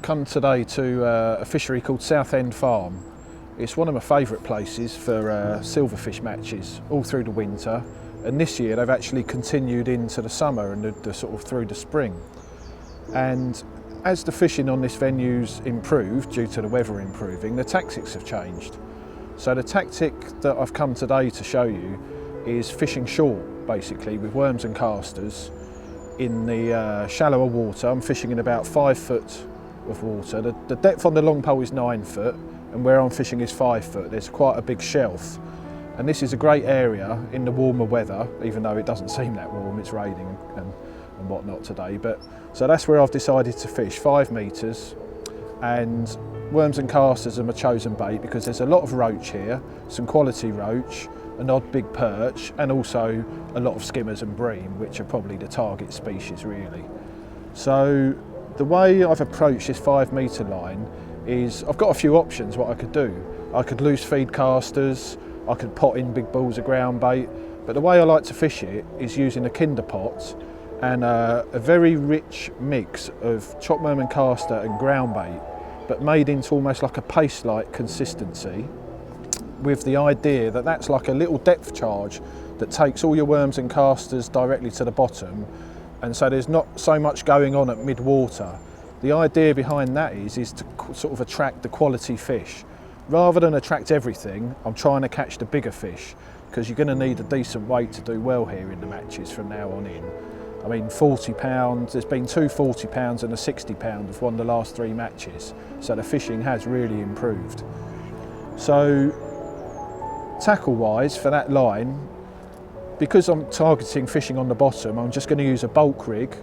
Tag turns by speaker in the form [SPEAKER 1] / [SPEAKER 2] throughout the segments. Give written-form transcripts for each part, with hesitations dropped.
[SPEAKER 1] come today to a fishery called Southend Farm. It's one of my favourite places for silverfish matches all through the winter, and this year they've actually continued into the summer and the sort of through the spring. And as the fishing on this venue's improved due to the weather improving, the tactics have changed. So the tactic that I've come today to show you is fishing short, basically with worms and casters in the shallower water. I'm fishing in about 5 foot of water. The depth on the long pole is 9 foot, and where I'm fishing is 5 foot. There's quite a big shelf, and this is a great area in the warmer weather, even though it doesn't seem that warm. It's raining and whatnot today, but so that's where I've decided to fish 5 metres, and worms and casters are my chosen bait because there's a lot of roach here, some quality roach, an odd big perch, and also a lot of skimmers and bream, which are probably the target species really. So the way I've approached this 5 metre line is I've got a few options what I could do. I could loose feed casters, I could pot in big balls of ground bait, but the way I like to fish it is using a kinder pot and a very rich mix of chopped worm and caster and ground bait, but made into almost like a paste-like consistency, with the idea that that's like a little depth charge that takes all your worms and casters directly to the bottom, and so there's not so much going on at mid-water. The idea behind that is to sort of attract the quality fish. Rather than attract everything, I'm trying to catch the bigger fish, because you're going to need a decent weight to do well here in the matches from now on in. I mean, 40 pounds, there's been 2 40 pounds and a 60 pound have won the last 3 matches, so the fishing has really improved. So tackle wise for that line, because I'm targeting fishing on the bottom, I'm just going to use a bulk rig.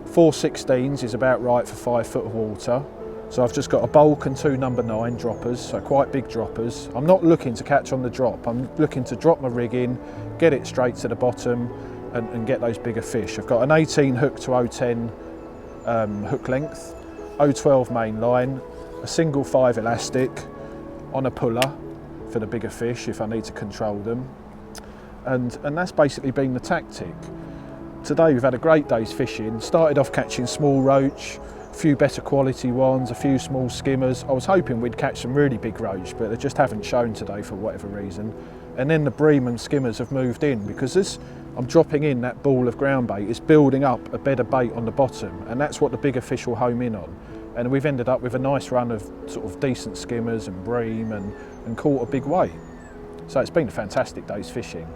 [SPEAKER 1] 4/16 is about right for 5 foot of water. So I've just got a bulk and 2 number 9 droppers, so quite big droppers. I'm not looking to catch on the drop, I'm looking to drop my rig in, get it straight to the bottom and get those bigger fish. I've got an 18 hook to 010 hook length, 012 main line, a single 5 elastic on a puller for the bigger fish if I need to control them. And that's basically been the tactic. Today we've had a great day's fishing. Started off catching small roach, a few better quality ones, a few small skimmers. I was hoping we'd catch some really big roach, but they just haven't shown today for whatever reason. And then the bream and skimmers have moved in, because as I'm dropping in that ball of ground bait, it's building up a bed of bait on the bottom, and that's what the bigger fish will home in on. And we've ended up with a nice run of sort of decent skimmers and bream and caught a big weight. So it's been a fantastic day's fishing.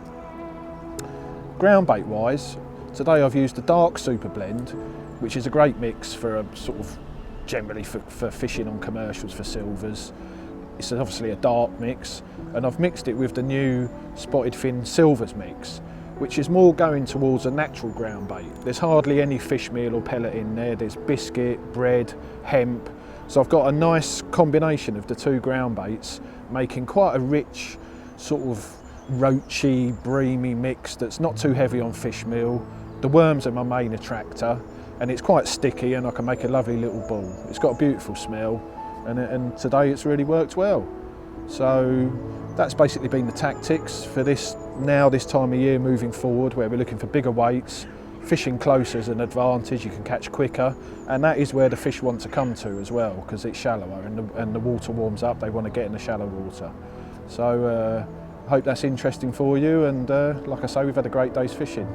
[SPEAKER 1] Ground bait wise, today I've used a dark super blend, which is a great mix for a sort of generally for fishing on commercials for silvers. It's obviously a dark mix, and I've mixed it with the new spotted fin silvers mix, which is more going towards a natural ground bait. There's hardly any fish meal or pellet in there. There's biscuit, bread, hemp. So I've got a nice combination of the 2 ground baits, making quite a rich sort of roachy, breamy mix that's not too heavy on fish meal. The worms are my main attractor, and it's quite sticky, and I can make a lovely little ball. It's got a beautiful smell, and today it's really worked well. So that's basically been the tactics for this time of year moving forward, where we're looking for bigger weights. Fishing closer is an advantage, you can catch quicker, and that is where the fish want to come to as well, because it's shallower and the water warms up, they want to get in the shallow water. So I hope that's interesting for you, and like I say, we've had a great day's fishing.